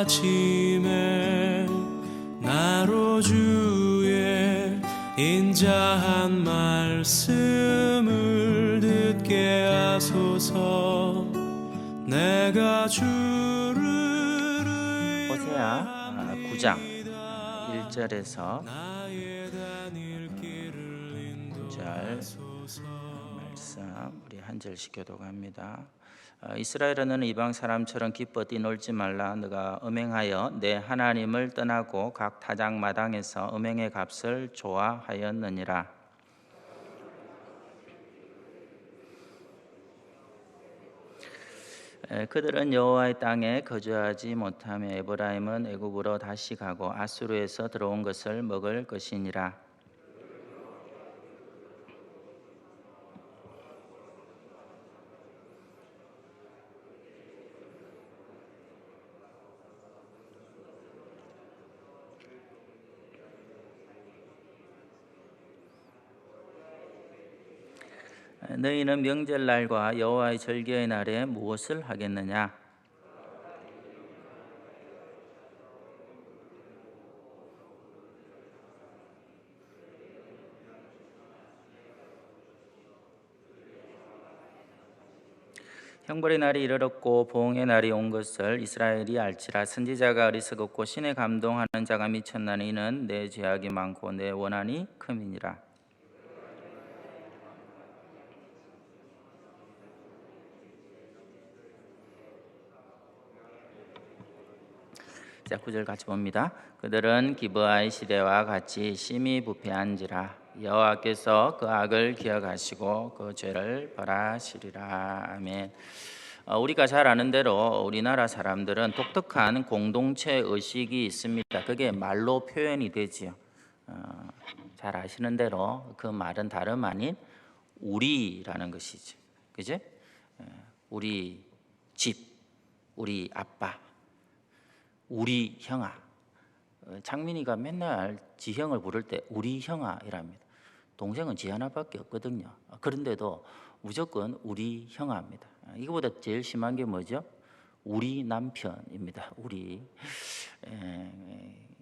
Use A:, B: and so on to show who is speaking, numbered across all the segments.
A: 아침에 나로 주의 인자한 말씀을 듣게 하소서. 내가 주를
B: 호세아 9장 1절에서 9절 말씀 우리 한 절씩 교독합니다. 이스라엘은 이방 사람처럼 기뻐 뛰놀지 말라. 너가 음행하여 내 하나님을 떠나고 각 타작 마당에서 음행의 값을 좋아하였느니라. 그들은 여호와의 땅에 거주하지 못하며 에브라임은 애굽으로 다시 가고 아수르에서 들어온 것을 먹을 것이니라. 너희는 명절날과 여호와의 절기의 날에 무엇을 하겠느냐? 형벌의 날이 이르렀고 보응의 날이 온 것을 이스라엘이 알지라. 선지자가 어리석었고 신에 감동하는 자가 미쳤나니 이는 내 죄악이 많고 내 원한이 큼이니라. 자, 9절 같이 봅니다. 그들은 기브아의 시대와 같이 심히 부패한지라. 여호와께서 그 악을 기억하시고 그 죄를 벌하시리라. 아멘. 우리가 잘 아는 대로 우리나라 사람들은 독특한 공동체 의식이 있습니다. 그게 말로 표현이 되지요. 잘 아시는 대로 그 말은 다름 아닌 우리라는 것이죠. 그죠? 우리 집, 우리 아빠, 우리 형아. 창민이가 맨날 지 형을 부를 때 우리 형아 이랍니다. 동생은 지 하나밖에 없거든요. 그런데도 무조건 우리 형아입니다. 이거보다 제일 심한 게 뭐죠? 우리 남편입니다. 우리.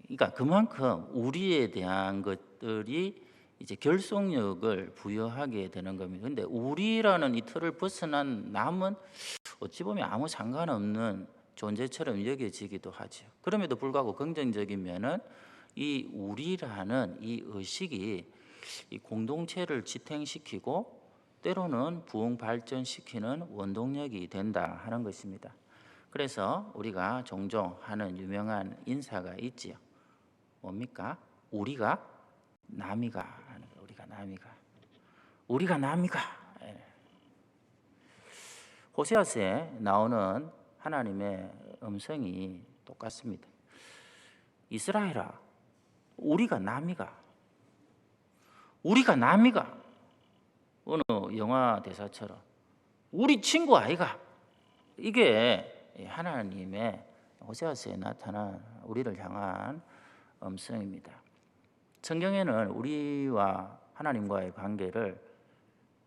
B: 그러니까 그만큼 우리에 대한 것들이 이제 결속력을 부여하게 되는 겁니다. 근데 우리라는 이 틀을 벗어난 남은 어찌 보면 아무 상관없는 존재처럼 여겨지기도 하죠. 그럼에도 불구하고 긍정적인 면은 이 우리라는 이 의식이 이 공동체를 지탱시키고 때로는 부흥 발전시키는 원동력이 된다 하는 것입니다. 그래서 우리가 종종 하는 유명한 인사가 있지요. 뭡니까? 우리가 남이가 하는 거. 우리가 남이가. 호세아서에 나오는 하나님의 음성이 똑같습니다. 이스라엘아, 우리가 남이가. 어느 영화 대사처럼 우리 친구 아이가. 이게 하나님의 호세아서에 나타난 우리를 향한 음성입니다. 성경에는 우리와 하나님과의 관계를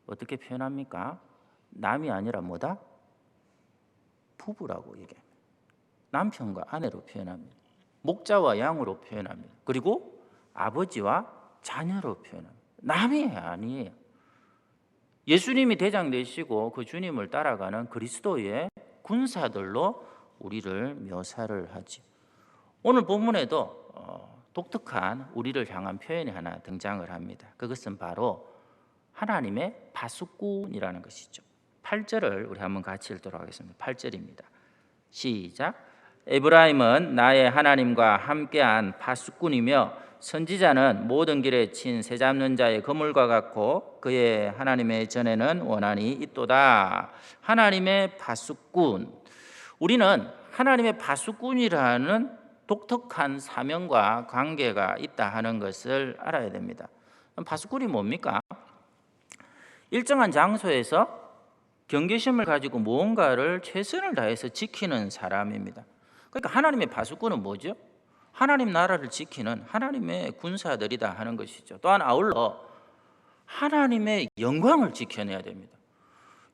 B: 어떻게 표현합니까? 남이 아니라 뭐다? 부부라고 얘기합니다. 남편과 아내로 표현합니다. 목자와 양으로 표현합니다. 그리고 아버지와 자녀로 표현합니다. 남이 아니에요. 예수님이 대장 되시고 그 주님을 따라가는 그리스도의 군사들로 우리를 묘사를 하지. 오늘 본문에도 독특한 우리를 향한 표현이 하나 등장을 합니다. 그것은 바로 하나님의 파수꾼이라는 것이죠. 8절을 우리 한번 같이 읽도록 하겠습니다. 8절입니다. 시작. 에브라임은 나의 하나님과 함께한 파수꾼이며 선지자는 모든 길에 친 새 잡는 자의 그물과 같고 그의 하나님의 전에는 원한이 있도다. 하나님의 파수꾼. 우리는 하나님의 파수꾼이라는 독특한 사명과 관계가 있다 하는 것을 알아야 됩니다. 파수꾼이 뭡니까? 일정한 장소에서 경계심을 가지고 무언가를 최선을 다해서 지키는 사람입니다. 그러니까 하나님의 파수꾼은 뭐죠? 하나님 나라를 지키는 하나님의 군사들이다 하는 것이죠. 또한 아울러 하나님의 영광을 지켜내야 됩니다.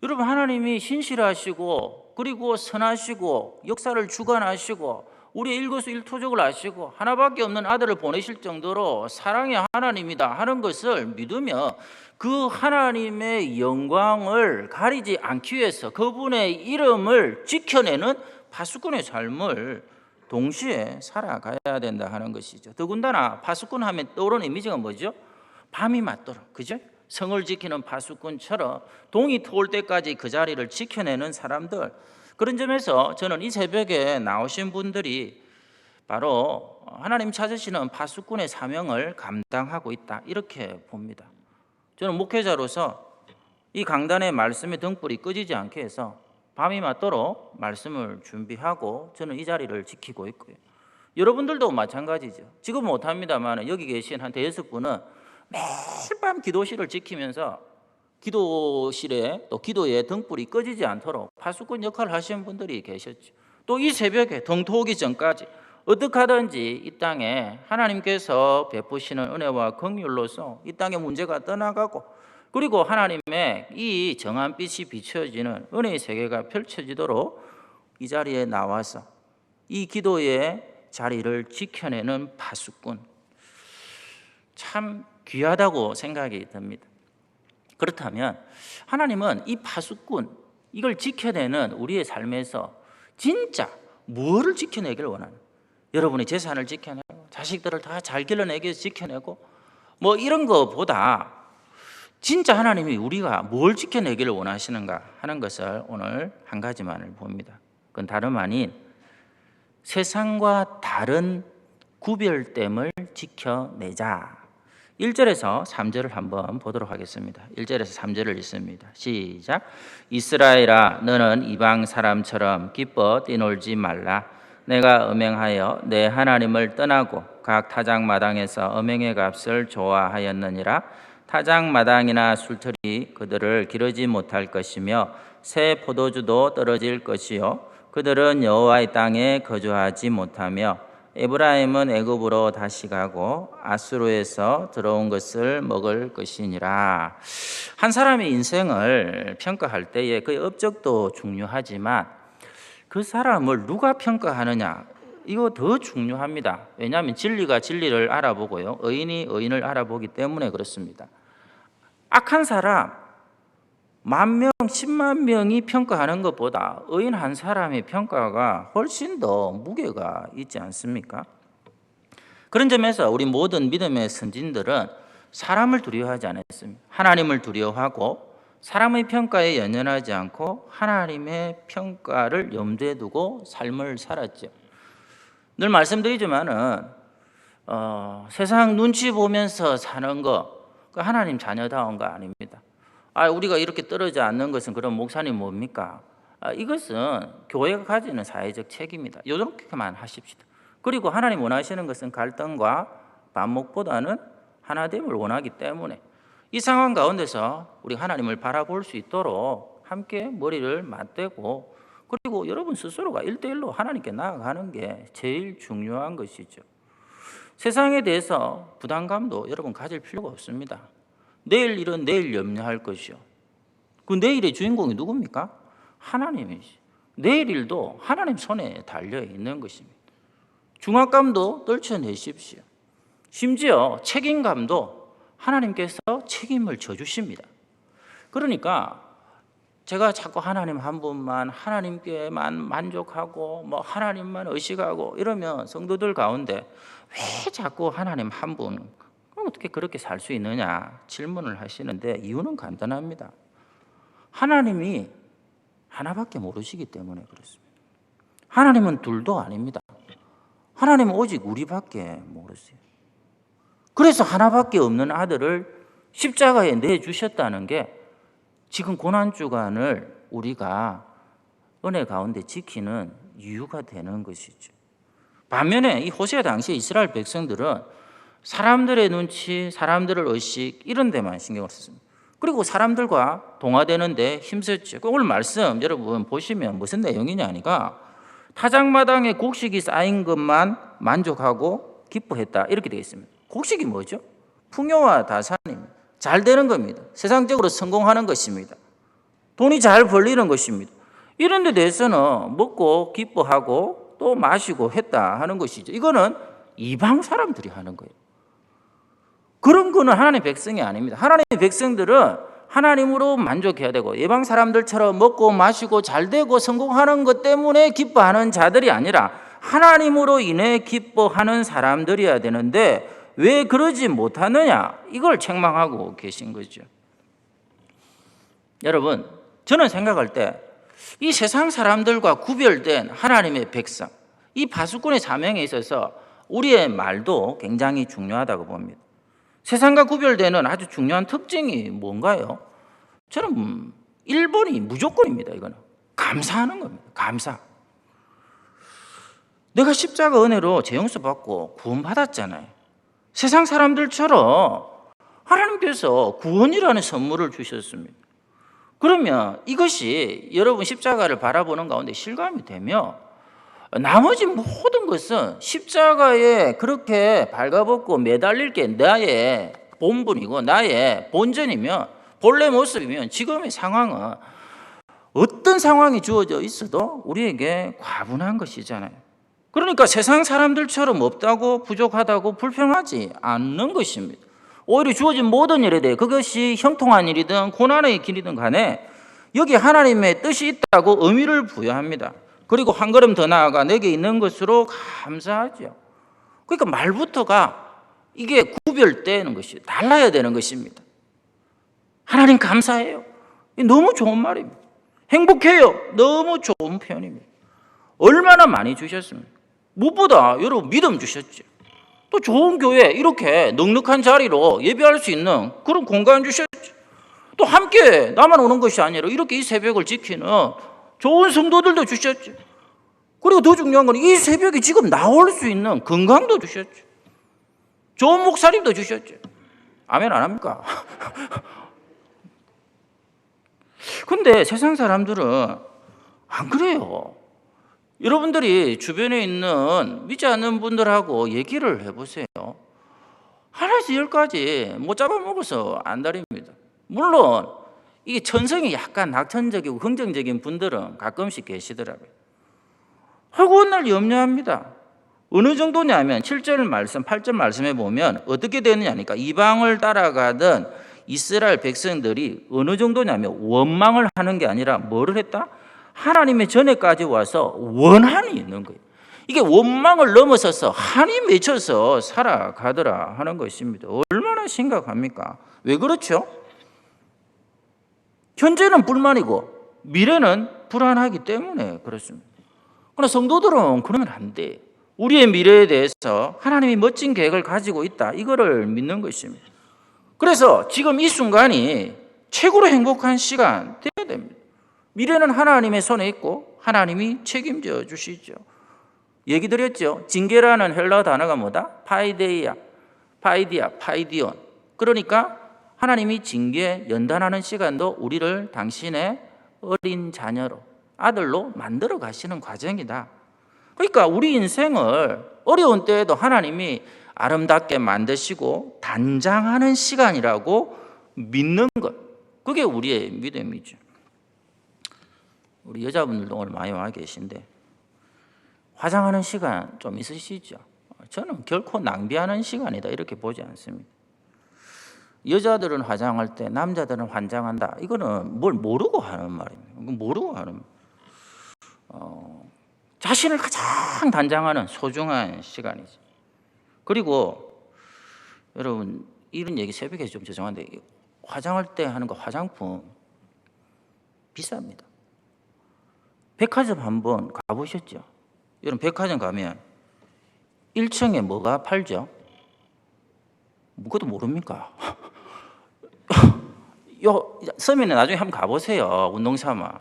B: 여러분, 하나님이 신실하시고 그리고 선하시고 역사를 주관하시고 우리의 일거수일투족을 아시고 하나밖에 없는 아들을 보내실 정도로 사랑의 하나님이다 하는 것을 믿으며 그 하나님의 영광을 가리지 않기 위해서 그분의 이름을 지켜내는 파수꾼의 삶을 동시에 살아가야 된다 하는 것이죠. 더군다나 파수꾼 하면 떠오르는 이미지가 뭐죠? 밤이 맞도록, 그죠? 성을 지키는 파수꾼처럼 동이 트올 때까지 그 자리를 지켜내는 사람들, 그런 점에서 저는 이 새벽에 나오신 분들이 바로 하나님 찾으시는 파수꾼의 사명을 감당하고 있다, 이렇게 봅니다. 저는 목회자로서 이 강단의 말씀의 등불이 꺼지지 않게 해서 밤이 맞도록 말씀을 준비하고 저는 이 자리를 지키고 있고요. 여러분들도 마찬가지죠. 지금 못합니다만 여기 계신 한 대여섯 분은 매일 밤 기도실을 지키면서 기도실에 또 기도에 등불이 꺼지지 않도록 파수꾼 역할을 하시는 분들이 계셨죠. 또 이 새벽에 동토 오기 전까지 어떻게 하든지 이 땅에 하나님께서 베푸시는 은혜와 긍휼로서 이 땅의 문제가 떠나가고, 그리고 하나님의 이 정한 빛이 비춰지는 은혜의 세계가 펼쳐지도록 이 자리에 나와서 이 기도의 자리를 지켜내는 파수꾼, 참 귀하다고 생각이 듭니다. 그렇다면 하나님은 이 파수꾼, 이걸 지켜내는 우리의 삶에서 진짜 뭐를 지켜내길 원하는? 여러분의 재산을 지켜내고 자식들을 다 잘 길러내기 위해서 지켜내고 뭐 이런 거보다 진짜 하나님이 우리가 뭘 지켜내기를 원하시는가 하는 것을 오늘 한 가지만을 봅니다. 그건 다름 아닌 세상과 다른 구별됨을 지켜내자. 1절에서 3절을 한번 보도록 하겠습니다. 1절에서 3절을 읽습니다. 시작. 이스라엘아, 너는 이방 사람처럼 기뻐 뛰놀지 말라. 내가 음행하여 내 하나님을 떠나고 각 타작마당에서 음행의 값을 좋아하였느니라. 타작마당이나 술터리 그들을 기르지 못할 것이며 새 포도주도 떨어질 것이요 그들은 여호와의 땅에 거주하지 못하며 에브라임은 애굽으로 다시 가고 아수르에서 들어온 것을 먹을 것이니라. 한 사람의 인생을 평가할 때에 그의 업적도 중요하지만 그 사람을 누가 평가하느냐, 이거 더 중요합니다. 왜냐하면 진리가 진리를 알아보고요, 의인이 의인을 알아보기 때문에 그렇습니다. 악한 사람 10,000명, 10만 명이 평가하는 것보다 의인 한 사람의 평가가 훨씬 더 무게가 있지 않습니까? 그런 점에서 우리 모든 믿음의 선진들은 사람을 두려워하지 않았습니다. 하나님을 두려워하고 사람의 평가에 연연하지 않고 하나님의 평가를 염두에 두고 삶을 살았죠. 늘 말씀드리지만은 세상 눈치 보면서 사는 거 그 하나님 자녀다운 거 아닙니다. 우리가 이렇게 떨어지지 않는 것은 그럼 목사님 뭡니까? 이것은 교회가 가지는 사회적 책임이다. 이렇게만 하십시다. 그리고 하나님 원하시는 것은 갈등과 반목보다는 하나됨을 원하기 때문에 이 상황 가운데서 우리 하나님을 바라볼 수 있도록 함께 머리를 맞대고, 그리고 여러분 스스로가 1대1로 하나님께 나아가는 게 제일 중요한 것이죠. 세상에 대해서 부담감도 여러분 가질 필요가 없습니다. 내일 일은 내일 염려할 것이요. 그 내일의 주인공이 누굽니까? 하나님이시. 내일 일도 하나님 손에 달려 있는 것입니다. 중압감도 떨쳐내십시오. 심지어 책임감도 하나님께서 책임을 져주십니다. 그러니까 제가 자꾸 하나님 한 분만, 하나님께만 만족하고 뭐 하나님만 의식하고 이러면 성도들 가운데 왜 자꾸 하나님 한 분, 어떻게 그렇게 살 수 있느냐 질문을 하시는데 이유는 간단합니다. 하나님이 하나밖에 모르시기 때문에 그렇습니다. 하나님은 둘도 아닙니다. 하나님은 오직 우리밖에 모르세요. 그래서 하나밖에 없는 아들을 십자가에 내주셨다는 게 지금 고난주간을 우리가 은혜 가운데 지키는 이유가 되는 것이죠. 반면에 이 호세아 당시 이스라엘 백성들은 사람들의 눈치, 사람들을 의식 이런 데만 신경을 썼습니다. 그리고 사람들과 동화되는데 힘썼죠. 오늘 말씀 여러분 보시면 무슨 내용이냐니까 타작마당에 곡식이 쌓인 것만 만족하고 기뻐했다 이렇게 되어 있습니다. 곡식이 뭐죠? 풍요와 다산입니다. 잘 되는 겁니다. 세상적으로 성공하는 것입니다. 돈이 잘 벌리는 것입니다. 이런 데 대해서는 먹고 기뻐하고 또 마시고 했다 하는 것이죠. 이거는 이방 사람들이 하는 거예요. 그런 거는 하나님의 백성이 아닙니다. 하나님의 백성들은 하나님으로 만족해야 되고 이방 사람들처럼 먹고 마시고 잘 되고 성공하는 것 때문에 기뻐하는 자들이 아니라 하나님으로 인해 기뻐하는 사람들이어야 되는데 왜 그러지 못하느냐? 이걸 책망하고 계신 거죠. 여러분, 저는 생각할 때 이 세상 사람들과 구별된 하나님의 백성, 이 바수꾼의 사명에 있어서 우리의 말도 굉장히 중요하다고 봅니다. 세상과 구별되는 아주 중요한 특징이 뭔가요? 저는 1번이 무조건입니다. 이거는 감사하는 겁니다. 감사. 내가 십자가 은혜로 죄용서 받고 구원받았잖아요. 세상 사람들처럼 하나님께서 구원이라는 선물을 주셨습니다. 그러면 이것이 여러분 십자가를 바라보는 가운데 실감이 되며 나머지 모든 것은 십자가에 그렇게 발가벗고 매달릴 게 나의 본분이고 나의 본전이면 본래 모습이면 지금의 상황은 어떤 상황이 주어져 있어도 우리에게 과분한 것이잖아요. 그러니까 세상 사람들처럼 없다고 부족하다고 불평하지 않는 것입니다. 오히려 주어진 모든 일에 대해 그것이 형통한 일이든 고난의 길이든 간에 여기 하나님의 뜻이 있다고 의미를 부여합니다. 그리고 한 걸음 더 나아가 내게 있는 것으로 감사하죠. 그러니까 말부터가 이게 구별되는 것이 달라야 되는 것입니다. 하나님 감사해요. 너무 좋은 말입니다. 행복해요. 너무 좋은 표현입니다. 얼마나 많이 주셨습니까? 무엇보다 여러분 믿음 주셨죠. 또 좋은 교회 이렇게 넉넉한 자리로 예배할 수 있는 그런 공간 주셨죠. 또 함께 나만 오는 것이 아니라 이렇게 이 새벽을 지키는 좋은 성도들도 주셨죠. 그리고 더 중요한 건 이 새벽에 지금 나올 수 있는 건강도 주셨죠. 좋은 목사님도 주셨죠. 아멘 안 합니까? 근데 세상 사람들은 안 그래요. 여러분들이 주변에 있는 믿지 않는 분들하고 얘기를 해보세요. 하나에서 10까지 못 잡아먹어서 안달입니다. 물론 이게 천성이 약간 낙천적이고 긍정적인 분들은 가끔씩 계시더라고요. 허구한 염려합니다. 어느 정도냐면 7절 말씀, 8절 말씀에 보면 어떻게 되느냐니까 이방을 따라가던 이스라엘 백성들이 어느 정도냐면 원망을 하는 게 아니라 뭐를 했다? 하나님의 전에까지 와서 원한이 있는 거예요. 이게 원망을 넘어서서 한이 맺혀서 살아가더라 하는 것입니다. 얼마나 심각합니까? 왜 그렇죠? 현재는 불만이고 미래는 불안하기 때문에 그렇습니다. 그러나 성도들은 그러면 안 돼. 우리의 미래에 대해서 하나님이 멋진 계획을 가지고 있다. 이거를 믿는 것입니다. 그래서 지금 이 순간이 최고로 행복한 시간 되어야 됩니다. 미래는 하나님의 손에 있고 하나님이 책임져 주시죠. 얘기 드렸죠. 징계라는 헬라어 단어가 뭐다? 파이데이아, 파이디아, 파이디온. 그러니까 하나님이 징계 연단하는 시간도 우리를 당신의 어린 자녀로, 아들로 만들어 가시는 과정이다. 그러니까 우리 인생을 어려운 때에도 하나님이 아름답게 만드시고 단장하는 시간이라고 믿는 것. 그게 우리의 믿음이죠. 우리 여자분들도 오늘 많이 와 계신데 화장하는 시간 좀 있으시죠? 저는 결코 낭비하는 시간이다 이렇게 보지 않습니다. 여자들은 화장할 때 남자들은 환장한다. 이거는 뭘 모르고 하는 말입니다. 모르고 하는 자신을 가장 단장하는 소중한 시간이죠. 그리고 여러분 이런 얘기 새벽에 좀 죄송한데 화장할 때 하는 거 화장품 비쌉니다. 백화점 한번 가보셨죠? 여러분 백화점 가면 1층에 뭐가 팔죠? 그것도 모릅니까? 서면에 나중에 한번 가보세요. 운동삼아.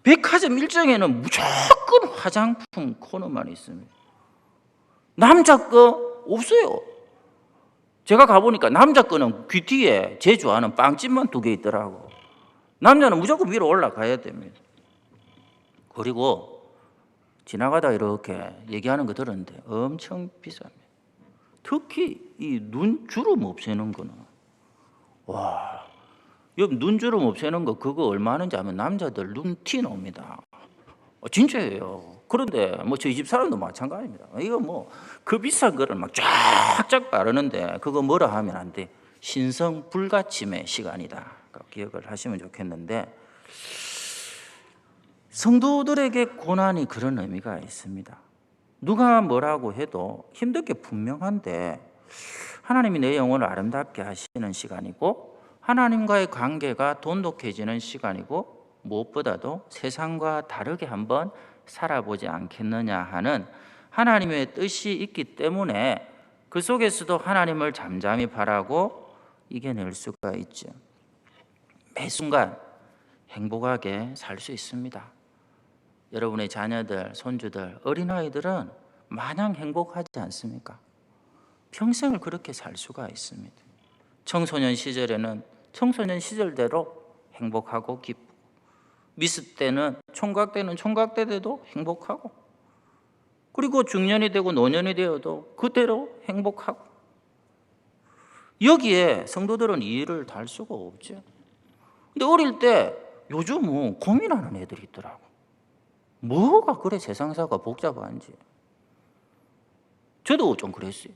B: 백화점 1층에는 무조건 화장품 코너만 있습니다. 남자 거 없어요. 제가 가보니까 남자 거는 귀 뒤에 제 좋아하는 빵집만 2개 있더라고. 남자는 무조건 위로 올라가야 됩니다. 그리고 지나가다 이렇게 얘기하는 거 들었는데 엄청 비쌉니다. 특히 이 눈주름 없애는 거는 와, 여러분 눈주름 없애는 거 그거 얼마 하는지 아면 남자들 눈 티 나옵니다. 진짜예요. 그런데 뭐 저희 집 사람도 마찬가지입니다. 이거 뭐 그 비싼 거를 막 쫙쫙 바르는데 그거 뭐라 하면 안 돼. 신성 불가침의 시간이다. 기억을 하시면 좋겠는데, 성도들에게 고난이 그런 의미가 있습니다. 누가 뭐라고 해도 힘든 게 분명한데 하나님이 내 영혼을 아름답게 하시는 시간이고 하나님과의 관계가 돈독해지는 시간이고 무엇보다도 세상과 다르게 한번 살아보지 않겠느냐 하는 하나님의 뜻이 있기 때문에 그 속에서도 하나님을 잠잠히 바라고 이겨낼 수가 있죠. 매 순간 행복하게 살 수 있습니다. 여러분의 자녀들, 손주들, 어린아이들은 마냥 행복하지 않습니까? 평생을 그렇게 살 수가 있습니다. 청소년 시절에는 청소년 시절대로 행복하고 기쁘고, 미스 때는 총각 때는 총각 때대로 행복하고, 그리고 중년이 되고 노년이 되어도 그대로 행복하고, 여기에 성도들은 이해를 달 수가 없죠. 근데 어릴 때 요즘은 고민하는 애들이 있더라고. 뭐가 그래 세상사가 복잡한지. 저도 좀 그랬어요.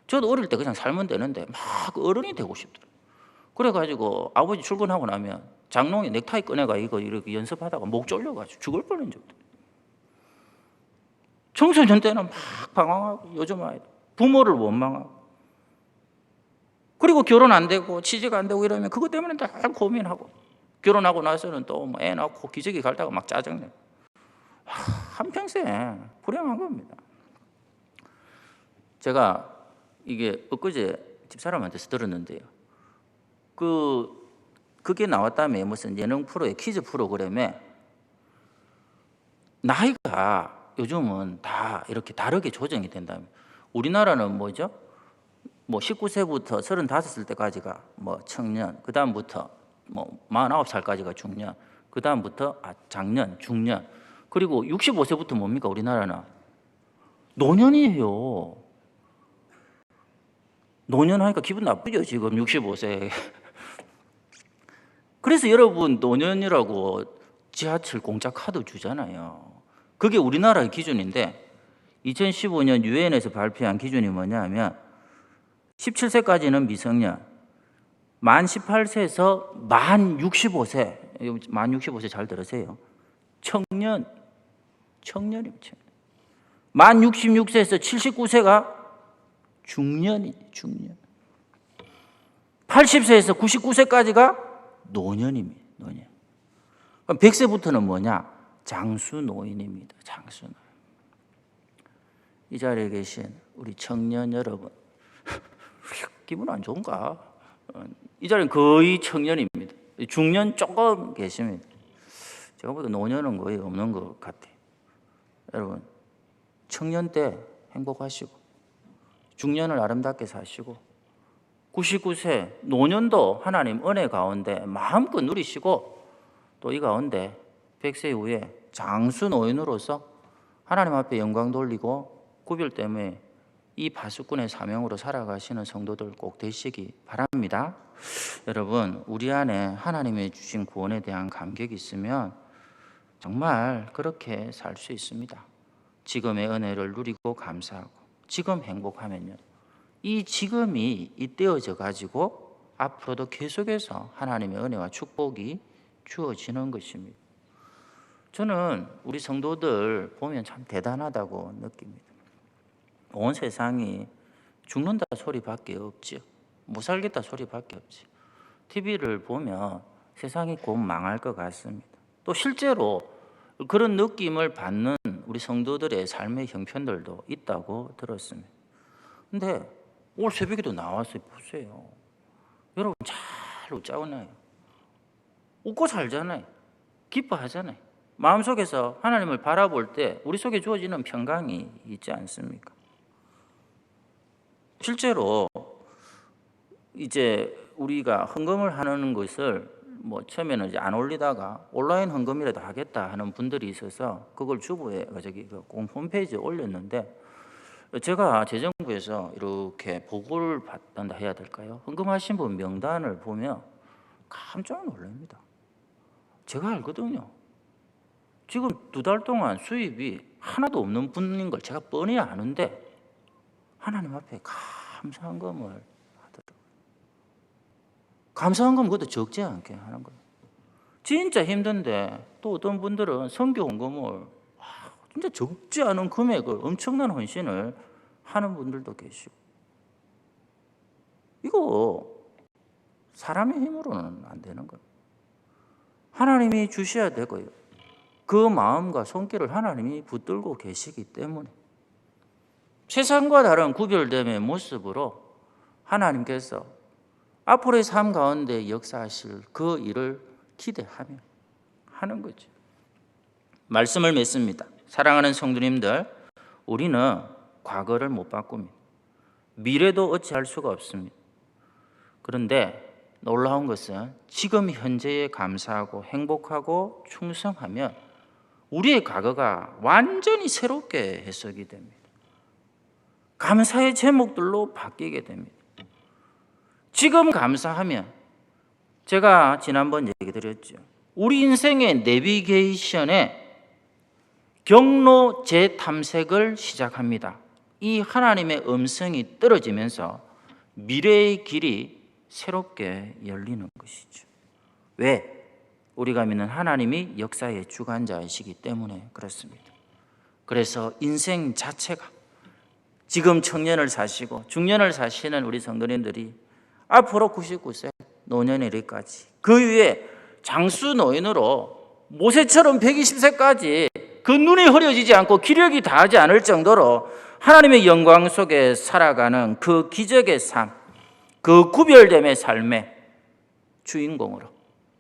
B: 저도 어릴 때 그냥 살면 되는데 막 어른이 되고 싶더라고요. 그래가지고 아버지 출근하고 나면 장롱에 넥타이 꺼내가 이거 이렇게 연습하다가 목 졸려가지고 죽을 뻔한 적도. 청소년 때는 막 방황하고, 요즘 아이들 부모를 원망하고, 그리고 결혼 안 되고 취직 안 되고 이러면 그것 때문에 다 고민하고, 결혼하고 나서는 또 애 낳고 기저귀 갈다가 막 짜증내고, 한평생 불행한 겁니다. 제가 이게 엊그제 집사람한테서 들었는데요. 그게 나왔다며, 무슨 예능 프로의 퀴즈 프로그램에 나이가 요즘은 다 이렇게 다르게 조정이 된다며. 우리나라는 뭐죠? 뭐 19세부터 35살 때까지가 뭐 청년, 그 다음부터 뭐 49살까지가 중년, 그 다음부터 장년, 중년, 그리고 65세부터 뭡니까? 우리나라는 노년이에요. 노년하니까 기분 나쁘죠, 지금 65세. 그래서 여러분 노년이라고 지하철 공짜 카드 주잖아요. 그게 우리나라의 기준인데 2015년 유엔에서 발표한 기준이 뭐냐면 17세까지는 미성년, 만 18세에서 만 65세, 만 65세 잘 들으세요. 청년입니다. 만 66세에서 79세가 중년이죠, 중년. 80세에서 99세까지가 노년입니다, 노년. 그럼 100세부터는 뭐냐? 장수노인입니다, 장수노인. 이 자리에 계신 우리 청년 여러분, 기분 안 좋은가? 이 자리는 거의 청년입니다. 중년 조금 계십니다. 제가 보기엔 노년은 거의 없는 것 같아요. 여러분, 청년 때 행복하시고 중년을 아름답게 사시고 99세 노년도 하나님 은혜 가운데 마음껏 누리시고, 또 이 가운데 100세 이후에 장수 노인으로서 하나님 앞에 영광 돌리고 구별 때문에 이 바수꾼의 사명으로 살아가시는 성도들 꼭 되시기 바랍니다. 여러분, 우리 안에 하나님의 주신 구원에 대한 감격이 있으면 정말 그렇게 살 수 있습니다. 지금의 은혜를 누리고 감사하고 지금 행복하면요, 이 지금이 잇대어져 가지고 앞으로도 계속해서 하나님의 은혜와 축복이 주어지는 것입니다. 저는 우리 성도들 보면 참 대단하다고 느낍니다. 온 세상이 죽는다 소리밖에 없죠. 못 살겠다 소리밖에 없지. TV를 보면 세상이 곧 망할 것 같습니다. 또 실제로 그런 느낌을 받는 우리 성도들의 삶의 형편들도 있다고 들었습니다. 근데 오늘 새벽에도 나와서 보세요. 여러분 잘 웃잖아요. 웃고 살잖아요. 기뻐하잖아요. 마음속에서 하나님을 바라볼 때 우리 속에 주어지는 평강이 있지 않습니까? 실제로 이제 우리가 헌금을 하는 것을 뭐 처음에는 이제 안 올리다가 온라인 헌금이라도 하겠다 하는 분들이 있어서 그걸 주부에 홈페이지에 올렸는데, 제가 재정부에서 이렇게 보고를 받는다 해야 될까요? 헌금하신 분 명단을 보면 깜짝 놀랍니다. 제가 알거든요. 지금 2달 동안 수입이 하나도 없는 분인 걸 제가 뻔히 아는데 하나님 앞에 감사한금을 하더라고요. 감사한금 그것도 적지 않게 하는 거예요. 진짜 힘든데 또 어떤 분들은 선교 헌금을 진짜 적지 않은 금액을 엄청난 헌신을 하는 분들도 계시고, 이거 사람의 힘으로는 안 되는 거예요. 하나님이 주셔야 되고요. 그 마음과 손길을 하나님이 붙들고 계시기 때문에 세상과 다른 구별됨의 모습으로 하나님께서 앞으로의 삶 가운데 역사하실 그 일을 기대하며 하는 거죠. 말씀을 맺습니다. 사랑하는 성도님들, 우리는 과거를 못 바꿉니다. 미래도 어찌할 수가 없습니다. 그런데 놀라운 것은 지금 현재에 감사하고 행복하고 충성하면 우리의 과거가 완전히 새롭게 해석이 됩니다. 감사의 제목들로 바뀌게 됩니다. 지금 감사하면, 제가 지난번 얘기 드렸죠. 우리 인생의 내비게이션에 경로 재탐색을 시작합니다. 이 하나님의 음성이 떨어지면서 미래의 길이 새롭게 열리는 것이죠. 왜? 우리가 믿는 하나님이 역사의 주관자이시기 때문에 그렇습니다. 그래서 인생 자체가, 지금 청년을 사시고 중년을 사시는 우리 성도님들이 앞으로 99세 노년이르기까지, 그 위에 장수 노인으로 모세처럼 120세까지 그 눈이 흐려지지 않고 기력이 다하지 않을 정도로 하나님의 영광 속에 살아가는 그 기적의 삶, 그 구별됨의 삶의 주인공으로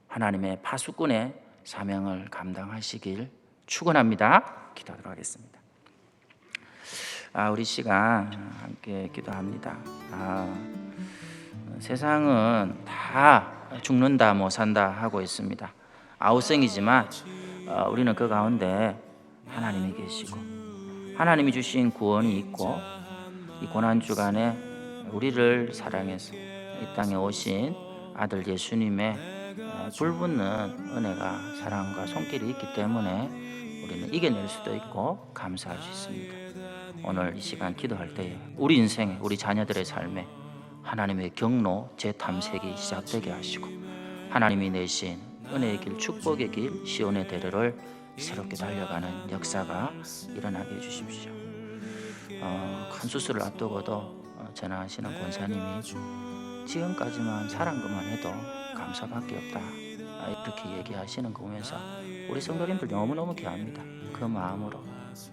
B: 하나님의 파수꾼의 사명을 감당하시길 축원합니다. 기도하도록 하겠습니다. 우리 시간 함께 기도합니다. 세상은 다 죽는다 못 산다 하고 있습니다. 아우성이지만 우리는 그 가운데 하나님이 계시고 하나님이 주신 구원이 있고, 이 고난주간에 우리를 사랑해서 이 땅에 오신 아들 예수님의 불붙는 은혜가, 사랑과 손길이 있기 때문에 우리는 이겨낼 수도 있고 감사할 수 있습니다. 오늘 이 시간 기도할 때에 우리 인생에, 우리 자녀들의 삶에 하나님의 경로 재탐색이 시작되게 하시고, 하나님이 내신 은혜의 길, 축복의 길, 시온의 대로를 새롭게 달려가는 역사가 일어나게 해주십시오. 큰 수술을 앞두고도 전화하시는 권사님이 지금까지만 살한 것만 해도 감사밖에 없다, 이렇게 얘기하시는 거 보면서 우리 성도님들 너무너무 귀합니다. 그 마음으로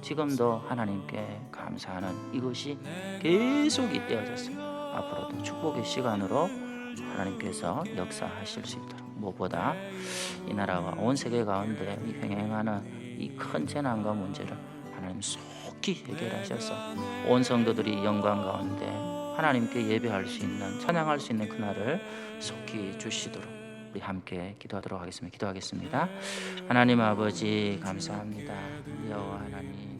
B: 지금도 하나님께 감사하는 이것이 계속 이어졌습니다. 앞으로도 축복의 시간으로 하나님께서 역사하실 수 있도록, 무엇보다 이 나라와 온 세계 가운데 횡행하는 이 큰 재난과 문제를 하나님 속히 해결하셔서 온 성도들이 영광 가운데 하나님께 예배할 수 있는, 찬양할 수 있는 그날을 속히 주시도록 우리 함께 기도하도록 하겠습니다. 기도하겠습니다. 하나님 아버지 감사합니다. 여호와 하나님,